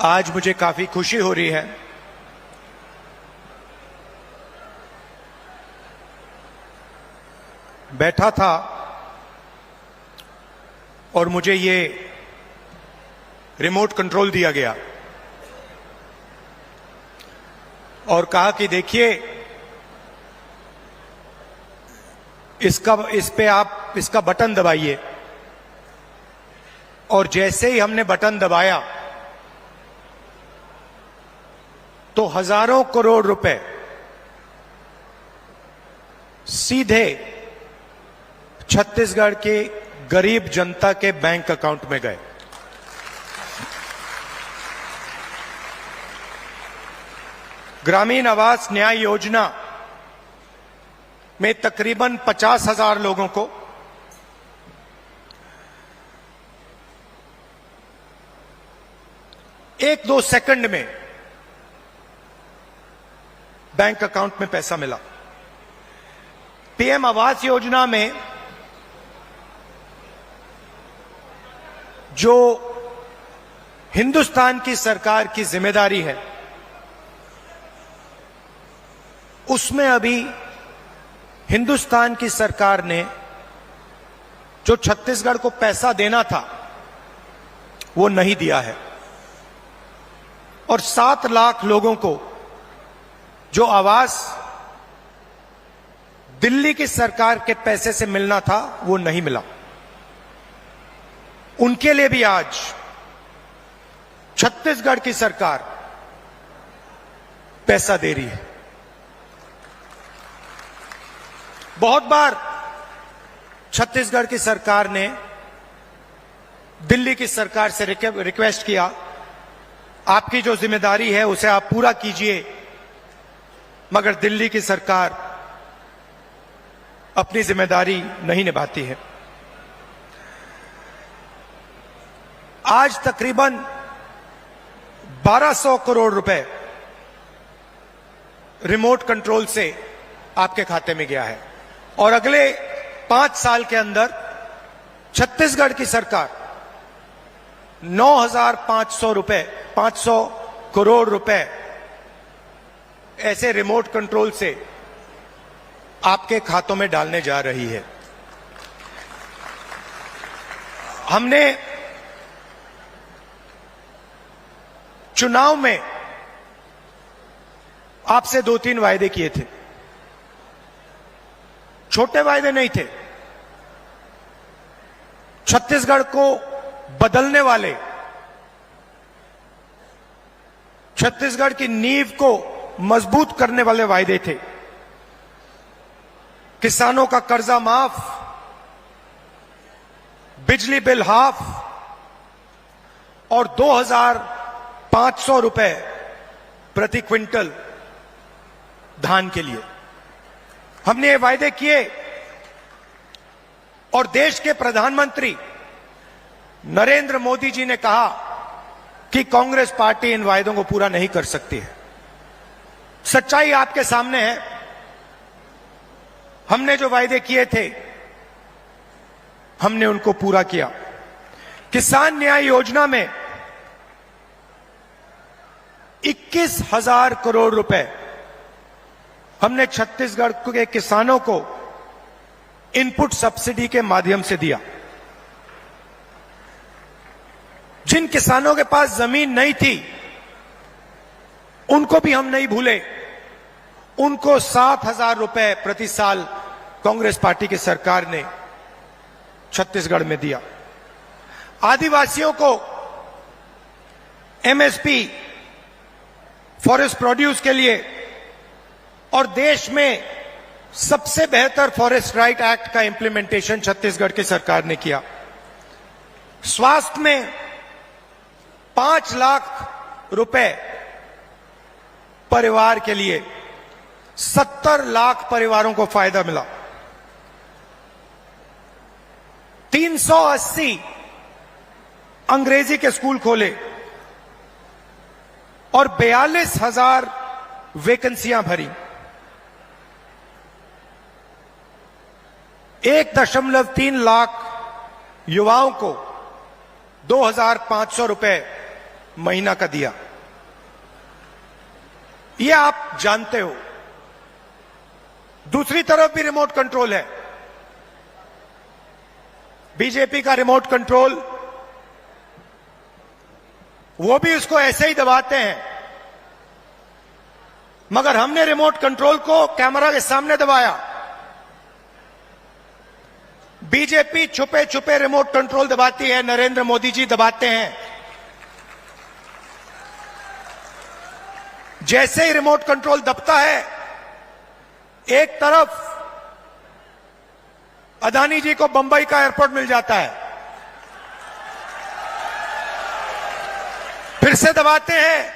आज मुझे काफी खुशी हो रही है बैठा था और मुझे ये रिमोट कंट्रोल दिया गया और कहा कि देखिए इस पे आप इसका बटन दबाइए। और जैसे ही हमने बटन दबाया तो हजारों करोड़ रुपए सीधे छत्तीसगढ़ के गरीब जनता के बैंक अकाउंट में गए। ग्रामीण आवास न्याय योजना में तकरीबन 50,000 लोगों को एक दो सेकंड में बैंक अकाउंट में पैसा मिला। पीएम आवास योजना में जो हिंदुस्तान की सरकार की जिम्मेदारी है उसमें अभी हिंदुस्तान की सरकार ने जो छत्तीसगढ़ को पैसा देना था वो नहीं दिया है और 7 लाख लोगों को जो आवास दिल्ली की सरकार के पैसे से मिलना था वो नहीं मिला। उनके लिए भी आज छत्तीसगढ़ की सरकार पैसा दे रही है। बहुत बार छत्तीसगढ़ की सरकार ने दिल्ली की सरकार से रिक्वेस्ट किया, आपकी जो जिम्मेदारी है उसे आप पूरा कीजिए, मगर दिल्ली की सरकार अपनी जिम्मेदारी नहीं निभाती है। आज तकरीबन 1200 करोड़ रुपए रिमोट कंट्रोल से आपके खाते में गया है और अगले 5 साल के अंदर छत्तीसगढ़ की सरकार 500 करोड़ रुपए ऐसे रिमोट कंट्रोल से आपके खातों में डालने जा रही है। हमने चुनाव में आपसे 2-3 वायदे किए थे। छोटे वायदे नहीं थे, छत्तीसगढ़ को बदलने वाले, छत्तीसगढ़ की नींव को मजबूत करने वाले वायदे थे। किसानों का कर्जा माफ, बिजली बिल हाफ और 2,500 रुपए प्रति क्विंटल धान के लिए हमने ये वायदे किए और देश के प्रधानमंत्री नरेंद्र मोदी जी ने कहा कि कांग्रेस पार्टी इन वायदों को पूरा नहीं कर सकती है। सच्चाई आपके सामने है। हमने जो वायदे किए थे हमने उनको पूरा किया। किसान न्याय योजना में 21,000 करोड़ रुपए हमने छत्तीसगढ़ के किसानों को इनपुट सब्सिडी के माध्यम से दिया। जिन किसानों के पास जमीन नहीं थी उनको भी हम नहीं भूले। उनको 7,000 रुपए प्रति साल कांग्रेस पार्टी की सरकार ने छत्तीसगढ़ में दिया। आदिवासियों को एमएसपी फॉरेस्ट प्रोड्यूस के लिए और देश में सबसे बेहतर फॉरेस्ट राइट एक्ट का इंप्लीमेंटेशन छत्तीसगढ़ की सरकार ने किया। स्वास्थ्य में 5 लाख रुपए परिवार के लिए 70 लाख परिवारों को फायदा मिला। 380 अंग्रेजी के स्कूल खोले और 42,000 वैकेंसियां भरी। 1.3 लाख युवाओं को 2,500 रुपए महीना का दिया। ये आप जानते हो। दूसरी तरफ भी रिमोट कंट्रोल है। बीजेपी का रिमोट कंट्रोल, वो भी उसको ऐसे ही दबाते हैं, मगर हमने रिमोट कंट्रोल को कैमरा के सामने दबाया। बीजेपी छुपे छुपे रिमोट कंट्रोल दबाती है, नरेंद्र मोदी जी दबाते हैं। जैसे ही रिमोट कंट्रोल दबता है, एक तरफ अदानी जी को बंबई का एयरपोर्ट मिल जाता है, फिर से दबाते हैं,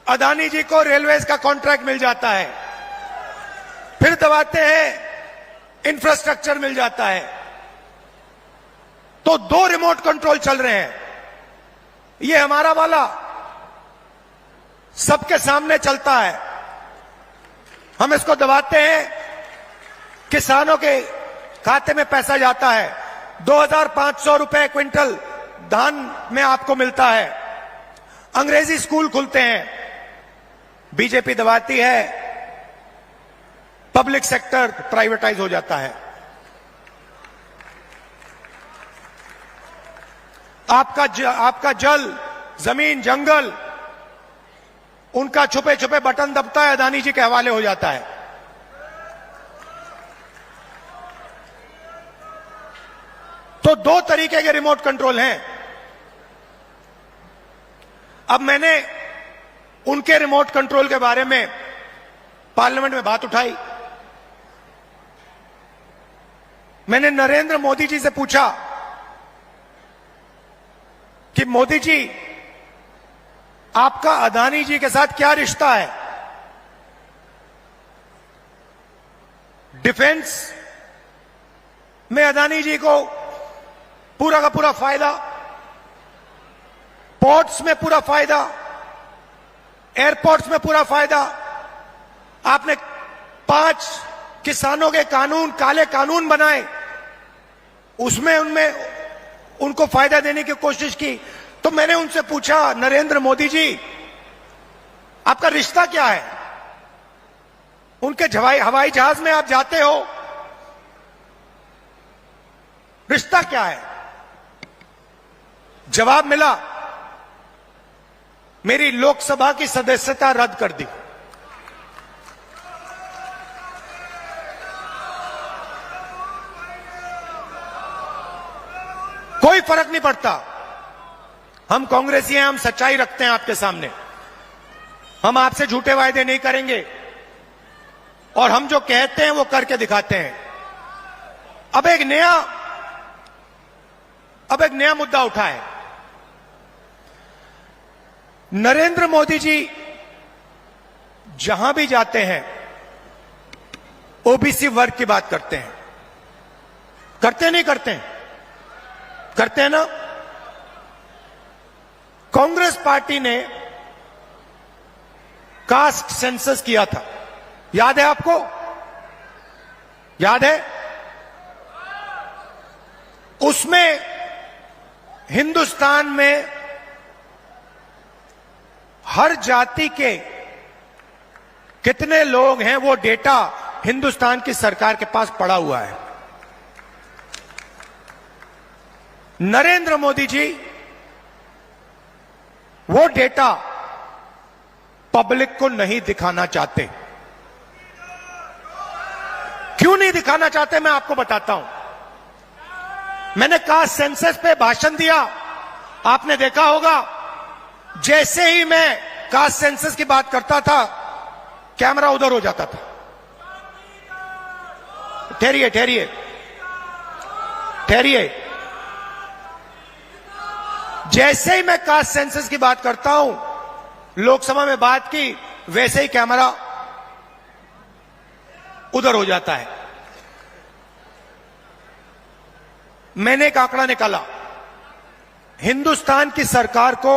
अदानी जी को रेलवेज का कॉन्ट्रैक्ट मिल जाता है, फिर दबाते हैं, इंफ्रास्ट्रक्चर मिल जाता है। तो दो रिमोट कंट्रोल चल रहे हैं। ये हमारा वाला सबके सामने चलता है, हम इसको दबाते हैं, किसानों के खाते में पैसा जाता है, 2500 रुपए क्विंटल धान में आपको मिलता है, अंग्रेजी स्कूल खुलते हैं। बीजेपी दबाती है, पब्लिक सेक्टर प्राइवेटाइज हो जाता है। आपका जल, जमीन, जंगल, उनका छुपे छुपे बटन दबता है, अदानी जी के हवाले हो जाता है। तो दो तरीके के रिमोट कंट्रोल हैं। अब मैंने उनके रिमोट कंट्रोल के बारे में पार्लियामेंट में बात उठाई। मैंने नरेंद्र मोदी जी से पूछा कि मोदी जी, आपका अदानी जी के साथ क्या रिश्ता है? डिफेंस में अदानी जी को पूरा का पूरा फायदा, पोर्ट्स में पूरा फायदा, एयरपोर्ट्स में पूरा फायदा। आपने 5 किसानों के कानून, काले कानून बनाए, उसमें उनको फायदा देने की कोशिश की। तो मैंने उनसे पूछा, नरेंद्र मोदी जी, आपका रिश्ता क्या है? उनके हवाई जहाज में आप जाते हो, रिश्ता क्या है? जवाब मिला, मेरी लोकसभा की सदस्यता रद्द कर दी। कोई फर्क नहीं पड़ता, हम कांग्रेसी हैं, हम सच्चाई रखते हैं आपके सामने, हम आपसे झूठे वायदे नहीं करेंगे, और हम जो कहते हैं वो करके दिखाते हैं। अब एक नया मुद्दा उठा है। नरेंद्र मोदी जी जहां भी जाते हैं, ओबीसी वर्ग की बात करते हैं। करते नहीं करते हैं? करते हैं ना। कांग्रेस पार्टी ने कास्ट सेंसस किया था, याद है आपको? याद है? उसमें हिंदुस्तान में हर जाति के कितने लोग हैं, वो डेटा हिंदुस्तान की सरकार के पास पड़ा हुआ है। नरेंद्र मोदी जी वो डेटा पब्लिक को नहीं दिखाना चाहते। क्यों नहीं दिखाना चाहते, मैं आपको बताता हूं। मैंने कास्ट सेंसस पे भाषण दिया, आपने देखा होगा, जैसे ही मैं कास्ट सेंसस की बात करता था, कैमरा उधर हो जाता था। ठहरिए ठहरिए ठहरिए, जैसे ही मैं कास्ट सेंसस की बात करता हूं, लोकसभा में बात की, वैसे ही कैमरा उधर हो जाता है। मैंने एक आंकड़ा निकाला, हिंदुस्तान की सरकार को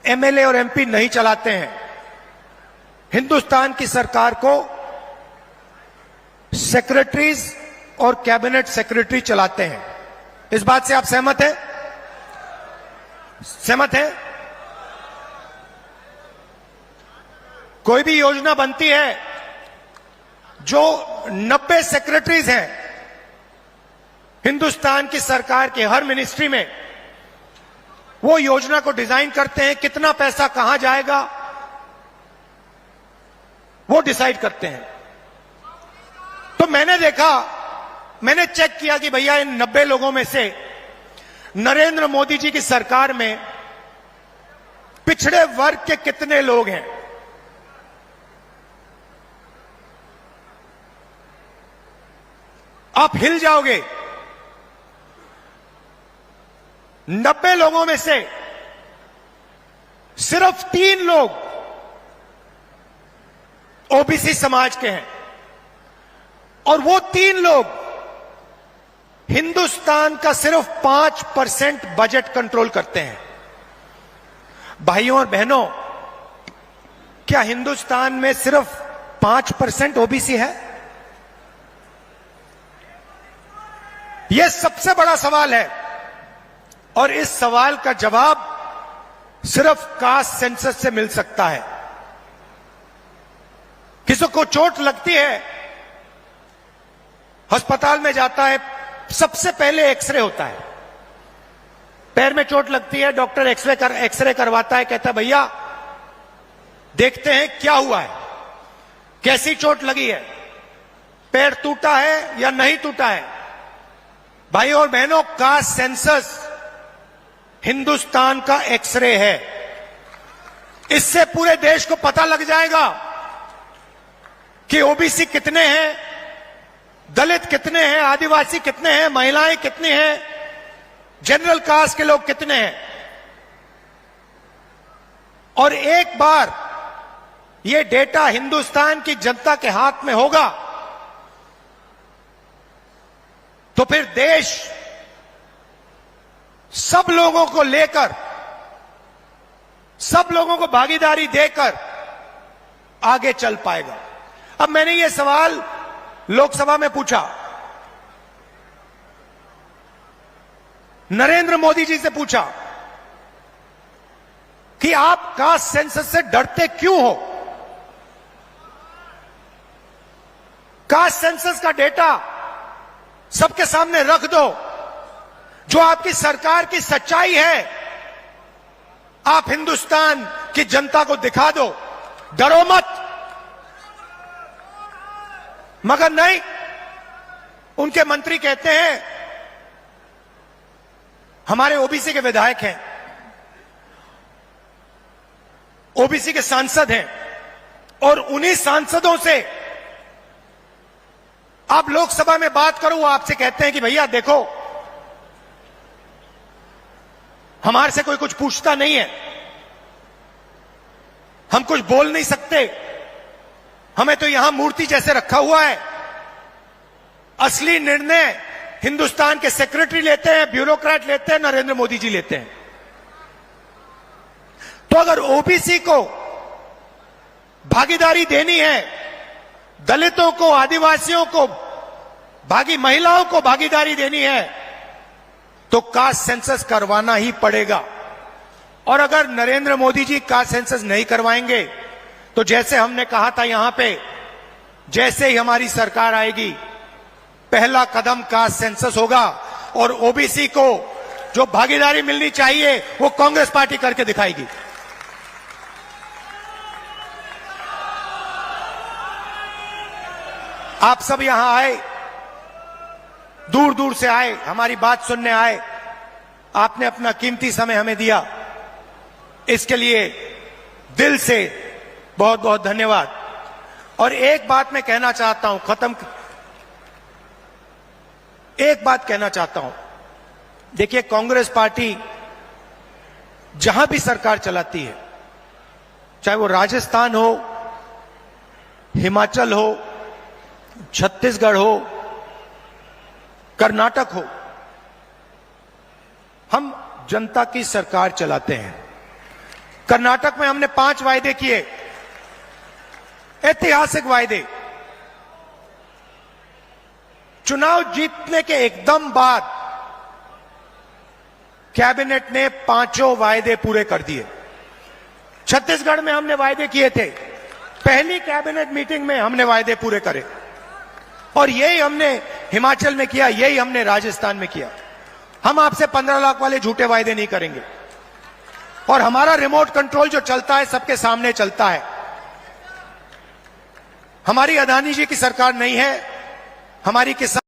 एमएलए और एमपी नहीं चलाते हैं, हिंदुस्तान की सरकार को सेक्रेटरीज और कैबिनेट सेक्रेटरी चलाते हैं। इस बात से आप सहमत हैं? सहमत है? कोई भी योजना बनती है, जो 90 सेक्रेटरीज हैं हिंदुस्तान की सरकार के हर मिनिस्ट्री में, वो योजना को डिजाइन करते हैं, कितना पैसा कहां जाएगा वो डिसाइड करते हैं। तो मैंने देखा, मैंने चेक किया कि भैया इन 90 लोगों में से नरेंद्र मोदी जी की सरकार में पिछड़े वर्ग के कितने लोग हैं। आप हिल जाओगे। 90 लोगों में से सिर्फ 3 लोग ओबीसी समाज के हैं, और वो 3 लोग हिंदुस्तान का सिर्फ 5% बजट कंट्रोल करते हैं। भाइयों और बहनों, क्या हिंदुस्तान में सिर्फ 5% ओबीसी है? यह सबसे बड़ा सवाल है, और इस सवाल का जवाब सिर्फ कास्ट सेंसस से मिल सकता है। किसी को चोट लगती है, अस्पताल में जाता है, सबसे पहले एक्सरे होता है। पैर में चोट लगती है, डॉक्टर एक्सरे करवाता है, कहता है भैया देखते हैं क्या हुआ है, कैसी चोट लगी है, पैर टूटा है या नहीं टूटा है। भाइयों और बहनों, कास्ट सेंसस हिंदुस्तान का एक्सरे है। इससे पूरे देश को पता लग जाएगा कि ओबीसी कितने हैं, दलित कितने हैं, आदिवासी कितने हैं, महिलाएं कितनी हैं, जनरल कास्ट के लोग कितने हैं। और एक बार ये डेटा हिंदुस्तान की जनता के हाथ में होगा तो फिर देश सब लोगों को लेकर, सब लोगों को भागीदारी देकर आगे चल पाएगा। अब मैंने ये सवाल लोकसभा में पूछा, नरेंद्र मोदी जी से पूछा कि आप कास्ट सेंसस से डरते क्यों हो? कास्ट सेंसस का डेटा सबके सामने रख दो, जो आपकी सरकार की सच्चाई है आप हिंदुस्तान की जनता को दिखा दो, डरो मत। मगर नहीं, उनके मंत्री कहते हैं हमारे ओबीसी के विधायक हैं, ओबीसी के सांसद हैं, और उन्हीं सांसदों से आप लोकसभा में बात करो, वो आपसे कहते हैं कि भैया देखो हमारे से कोई कुछ पूछता नहीं है, हम कुछ बोल नहीं सकते, हमें तो यहां मूर्ति जैसे रखा हुआ है। असली निर्णय हिंदुस्तान के सेक्रेटरी लेते हैं, ब्यूरोक्रेट लेते हैं, नरेंद्र मोदी जी लेते हैं। तो अगर ओबीसी को भागीदारी देनी है, दलितों को, आदिवासियों को, महिलाओं को भागीदारी देनी है, तो कास्ट सेंसस करवाना ही पड़ेगा। और अगर नरेंद्र मोदी जी कास्ट सेंसस नहीं करवाएंगे तो जैसे हमने कहा था यहां पे, जैसे ही हमारी सरकार आएगी पहला कदम कास्ट सेंसस होगा, और ओबीसी को जो भागीदारी मिलनी चाहिए वो कांग्रेस पार्टी करके दिखाएगी। आप सब यहां आए, दूर दूर से आए, हमारी बात सुनने आए, आपने अपना कीमती समय हमें दिया, इसके लिए दिल से बहुत बहुत धन्यवाद। और एक बात मैं कहना चाहता हूं, एक बात कहना चाहता हूं, देखिए कांग्रेस पार्टी जहां भी सरकार चलाती है, चाहे वो राजस्थान हो, हिमाचल हो, छत्तीसगढ़ हो, कर्नाटक हो, हम जनता की सरकार चलाते हैं। कर्नाटक में हमने 5 वायदे किए, ऐतिहासिक वायदे। चुनाव जीतने के एकदम बाद कैबिनेट ने 5 वायदे पूरे कर दिए। छत्तीसगढ़ में हमने वायदे किए थे, पहली कैबिनेट मीटिंग में हमने वायदे पूरे करे, और यही हमने हिमाचल में किया, यही हमने राजस्थान में किया। हम आपसे 15 लाख वाले झूठे वायदे नहीं करेंगे, और हमारा रिमोट कंट्रोल जो चलता है सबके सामने चलता है। हमारी अदानी जी की सरकार नहीं है, हमारी किसान